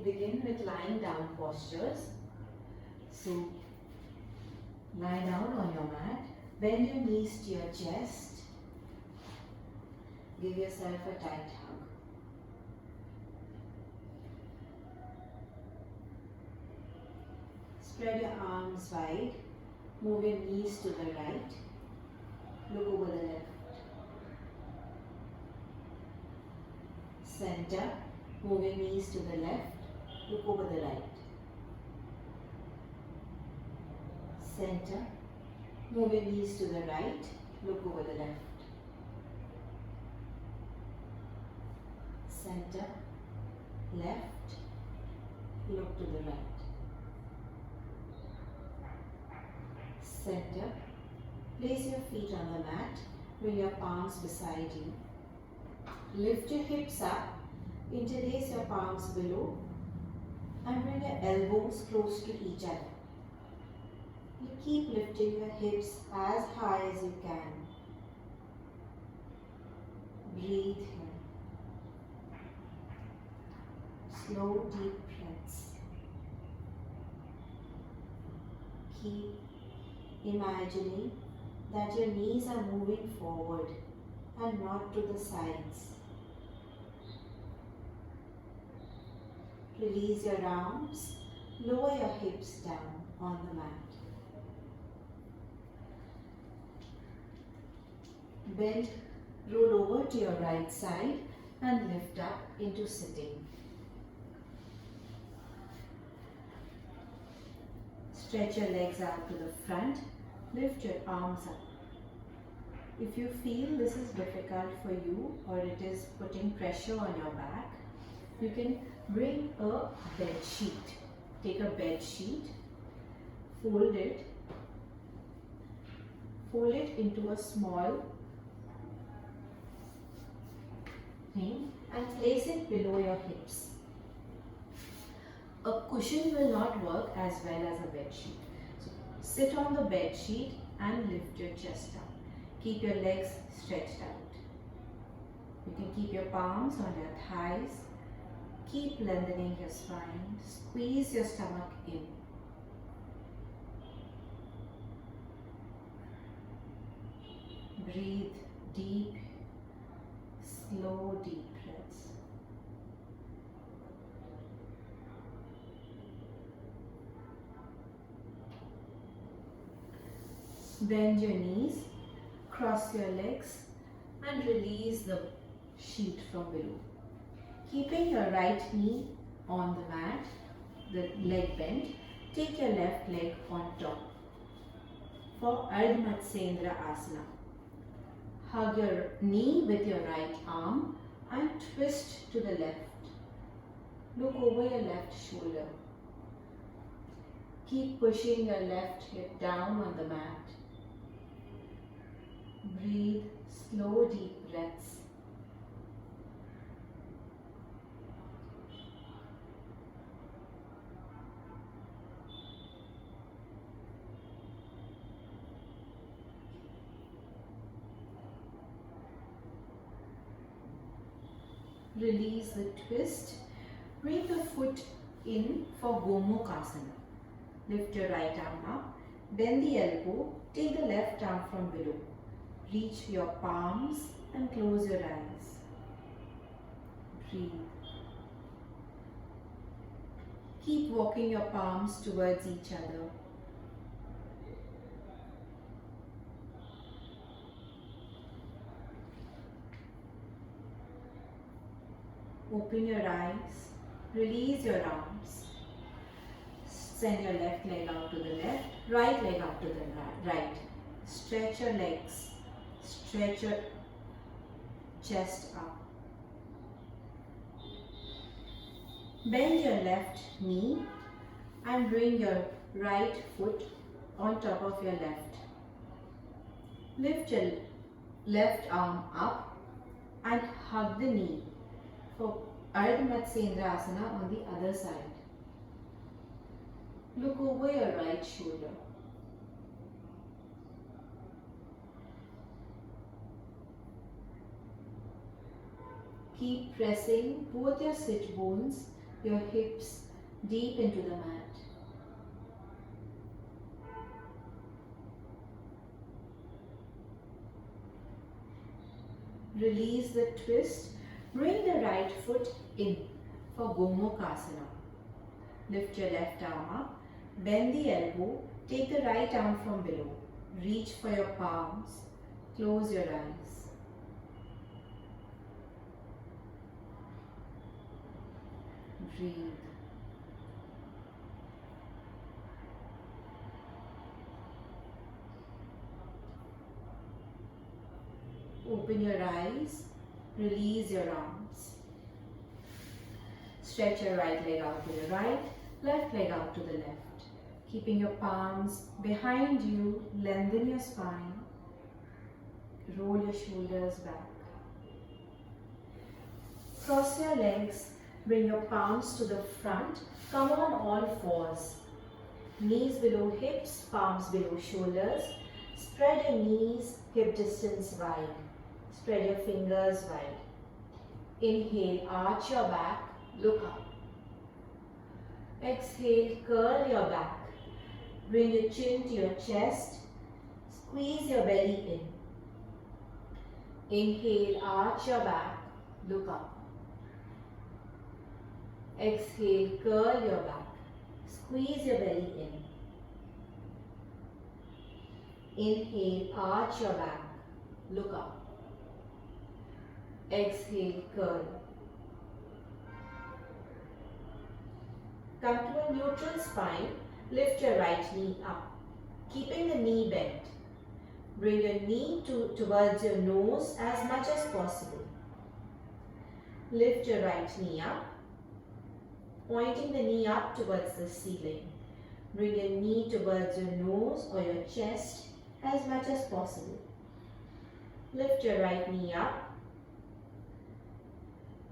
begin with lying down postures. So, lie down on your mat, bend your knees to your chest, give yourself a tight hug. Spread your arms wide, move your knees to the right, look over the left. Center, move your knees to the left, look over the right. Center, move your knees to the right, look over the left. Center, left, look to the right. Center, place your feet on the mat, bring your palms beside you. Lift your hips up, interlace your palms below and bring your elbows close to each other. You keep lifting your hips as high as you can. Breathe in. Slow, deep breaths. Keep imagining that your knees are moving forward and not to the sides. Release your arms, lower your hips down on the mat. Bend, roll over to your right side and lift up into sitting. Stretch your legs out to the front, lift your arms up. If you feel this is difficult for you or it is putting pressure on your back, you can bring a bed sheet. Take a bed sheet, fold it into a small thing and place it below your hips. A cushion will not work as well as a bed sheet. So sit on the bed sheet and lift your chest up. Keep your legs stretched out. You can keep your palms on your thighs. Keep lengthening your spine. Squeeze your stomach in. Breathe deep, slow, deep breaths. Bend your knees, cross your legs and release the sheet from below. Keeping your right knee on the mat, the leg bent, take your left leg on top for Ardha MatsyendraAsana. Hug your knee with your right arm and twist to the left. Look over your left shoulder. Keep pushing your left hip down on the mat. Breathe slow, deep breaths. Release the twist. Bring the foot in for Gomukhasana. Lift your right arm up. Bend the elbow. Take the left arm from below. Reach your palms and close your eyes. Breathe. Keep walking your palms towards each other. Open your eyes, release your arms. Send your left leg out to the left, right leg out to the right. Stretch your legs, stretch your chest up. Bend your left knee and bring your right foot on top of your left. Lift your left arm up and hug the knee for Ardha MatsyendraAsana on the other side. Look over your right shoulder. Keep pressing both your sit bones your hips deep into the mat. Release the twist. Bring the right foot in for Gomukhasana. Lift your left arm up. Bend the elbow. Take the right arm from below. Reach for your palms. Close your eyes. Breathe. Open your eyes, release your arms. Stretch your right leg out to the right, left leg out to the left. Keeping your palms behind you, lengthen your spine. Roll your shoulders back. Cross your legs, bring your palms to the front, come on all fours. Knees below hips, palms below shoulders. Spread your knees, hip distance wide. Spread your fingers wide. Inhale, arch your back, look up. Exhale, curl your back. Bring your chin to your chest. Squeeze your belly in. Inhale, arch your back, look up. Exhale, curl your back. Squeeze your belly in. Inhale, arch your back, look up. Exhale, curl. Come to a neutral spine. Lift your right knee up, keeping the knee bent. Bring your knee towards your nose as much as possible. Lift your right knee up, pointing the knee up towards the ceiling. Bring your knee towards your nose or your chest as much as possible. Lift your right knee up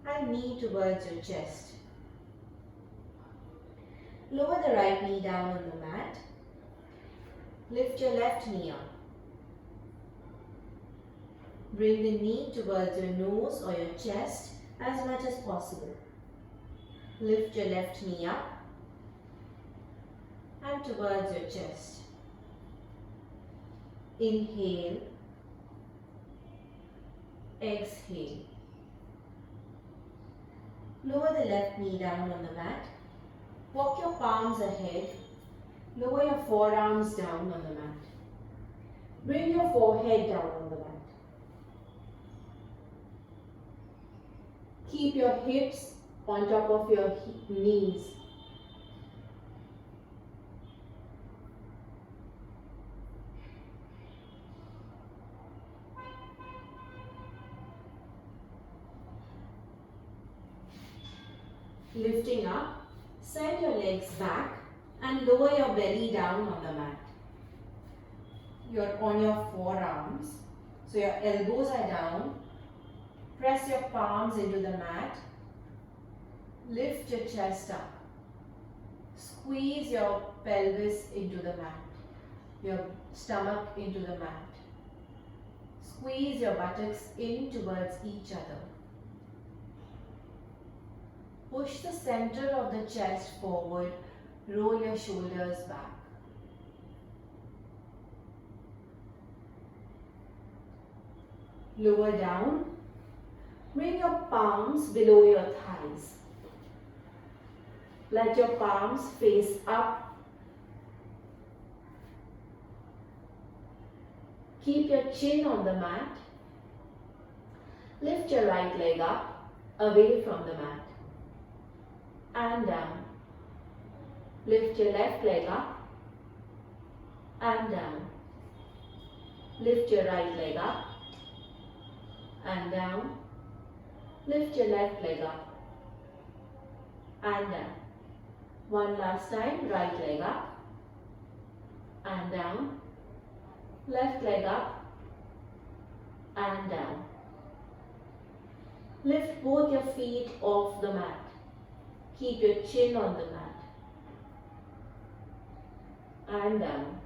and knee towards your chest. Lower the right knee down on the mat. Lift your left knee up. Bring the knee towards your nose or your chest as much as possible. Lift your left knee up and towards your chest. Inhale. Exhale. Lower the left knee down on the mat. Walk your palms ahead. Lower your forearms down on the mat. Bring your forehead down on the mat. Keep your hips on top of your knees. Lifting up, send your legs back and lower your belly down on the mat. You're on your forearms, so your elbows are down. Press your palms into the mat. Lift your chest up. Squeeze your pelvis into the mat, your stomach into the mat. Squeeze your buttocks in towards each other. Push the center of the chest forward, roll your shoulders back. Lower down, bring your palms below your thighs. Let your palms face up. Keep your chin on the mat. Lift your right leg up, away from the mat. And down. Lift your left leg up and down. Lift your right leg up and down. Lift your left leg up and down. One last time, right leg up and down. Left leg up and down. Lift both your feet off the mat. Keep your chin on the mat. And down.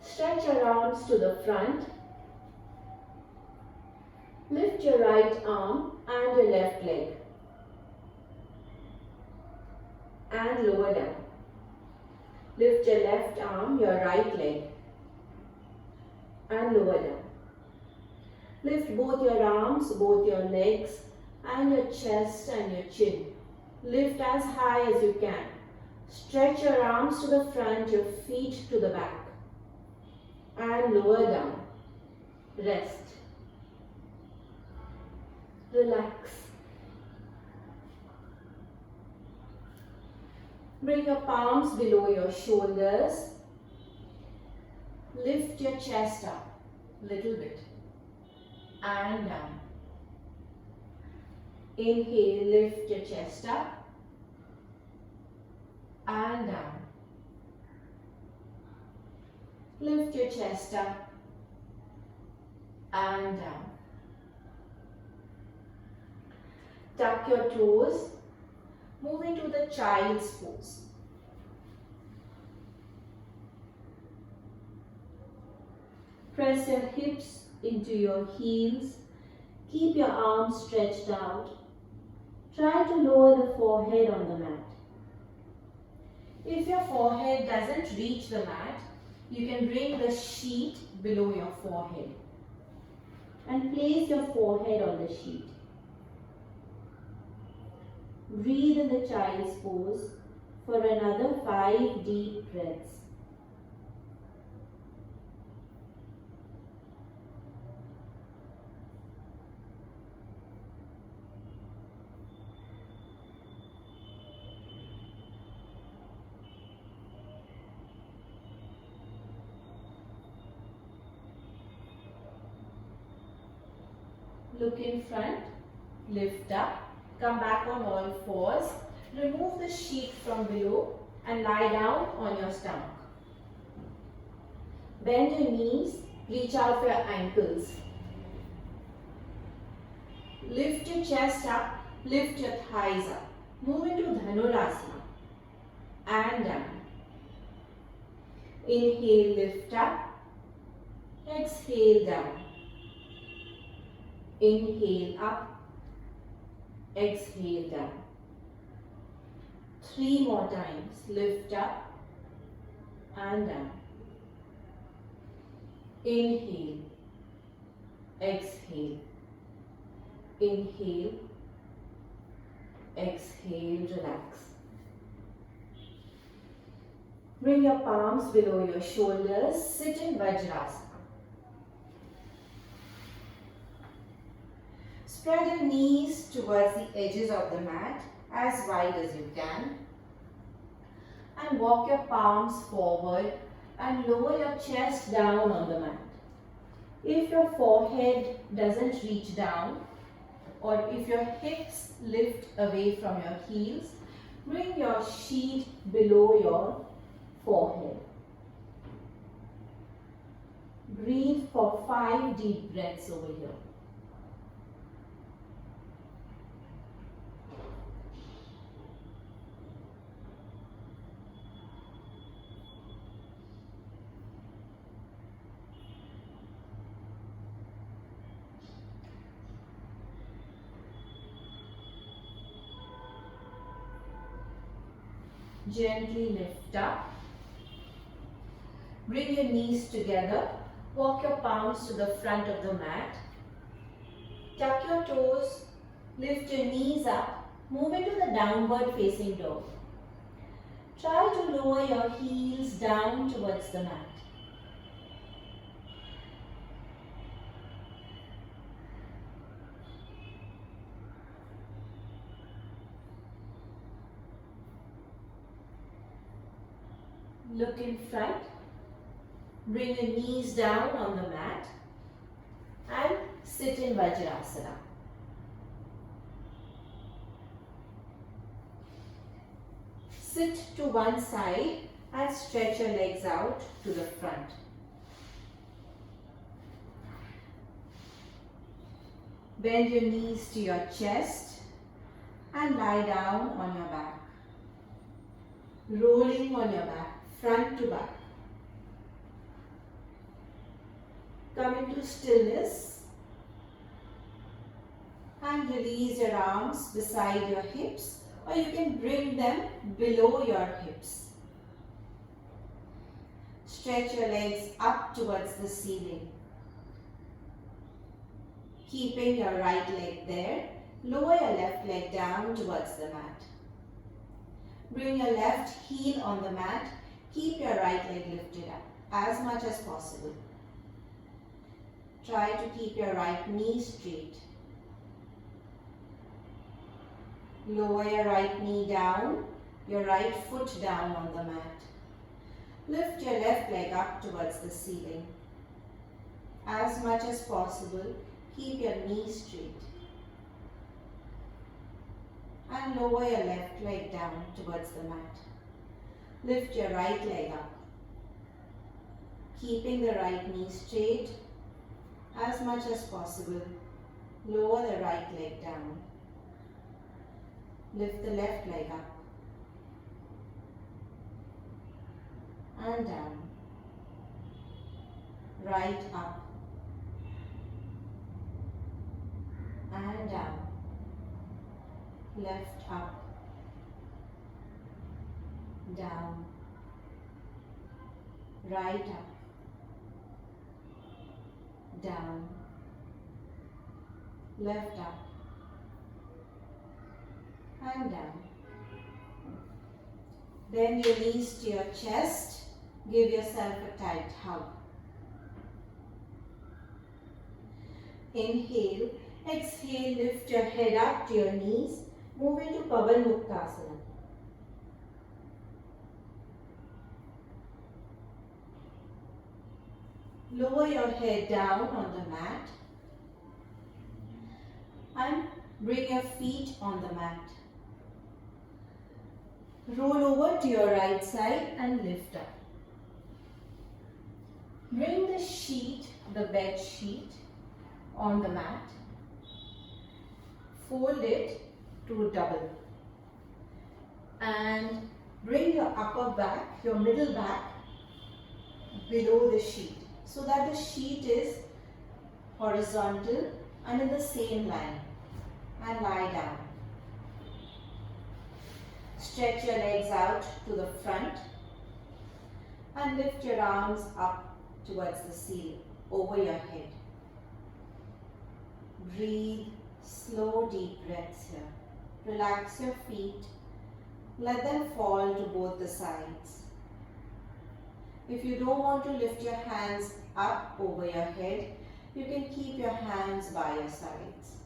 Stretch your arms to the front. Lift your right arm and your left leg. and lower down. Lift your left arm, your right leg and lower down. Lift both your arms, both your legs and your chest and your chin. Lift as high as you can. Stretch your arms to the front, your feet to the back and lower down. Rest. Relax. Bring your palms below your shoulders. Lift your chest up a little bit and down. Inhale, lift your chest up and down. Lift your chest up and down. Tuck your toes. Move into the child's pose. Press your hips into your heels. Keep your arms stretched out. Try to lower the forehead on the mat. If your forehead doesn't reach the mat, you can bring the sheet below your forehead and place your forehead on the sheet. Breathe in the child's pose for another 5 deep breaths. Look in front, lift up. Come back on all fours. Remove the sheet from below and lie down on your stomach. Bend your knees, reach out for your ankles. Lift your chest up, lift your thighs up. Move into Dhanurasana and down. Inhale, lift up. Exhale, down. Inhale, up. Exhale, down. 3 more times. Lift up and down. Inhale. Exhale. Inhale. Exhale. Relax. Bring your palms below your shoulders. Sit in Vajrasana. Spread your knees towards the edges of the mat as wide as you can. And walk your palms forward and lower your chest down on the mat. If your forehead doesn't reach down or if your hips lift away from your heels, bring your sheet below your forehead. Breathe for 5 deep breaths over here. Gently lift up. Bring your knees together. Walk your palms to the front of the mat. Tuck your toes. Lift your knees up. Move into the downward facing dog. Try to lower your heels down towards the mat. Look in front. Bring your knees down on the mat and sit in Vajrasana. Sit to one side and stretch your legs out to the front. Bend your knees to your chest and lie down on your back. Rolling on your back, front to back. Come into stillness and release your arms beside your hips or you can bring them below your hips. Stretch your legs up towards the ceiling. Keeping your right leg there, lower your left leg down towards the mat. Bring your left heel on the mat. Keep your right leg lifted up as much as possible. Try to keep your right knee straight. Lower your right knee down, your right foot down on the mat. Lift your left leg up towards the ceiling. As much as possible, keep your knee straight. And lower your left leg down towards the mat. Lift your right leg up. Keeping the right knee straight as much as possible. Lower the right leg down. Lift the left leg up. And down. Right up. And down. Left up. Down. Right up. Down. Left up. And down. Bend your knees to your chest. Give yourself a tight hug. Inhale. Exhale. Lift your head up to your knees. Move into Pavanmuktasana. Lower your head down on the mat. And bring your feet on the mat. Roll over to your right side and lift up. Bring the sheet, the bed sheet, on the mat. Fold it to double. And bring your upper back, your middle back, below the sheet, so that the sheet is horizontal and in the same line. And lie down. Stretch your legs out to the front and lift your arms up towards the ceiling, over your head. Breathe slow, deep breaths here. Relax your feet. Let them fall to both the sides. If you don't want to lift your hands up over your head, you can keep your hands by your sides.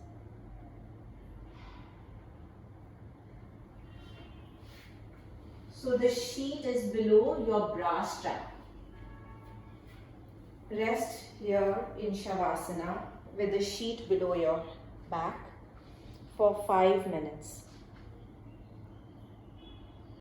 So the sheet is below your bra strap. Rest here in Shavasana with the sheet below your back for 5 minutes.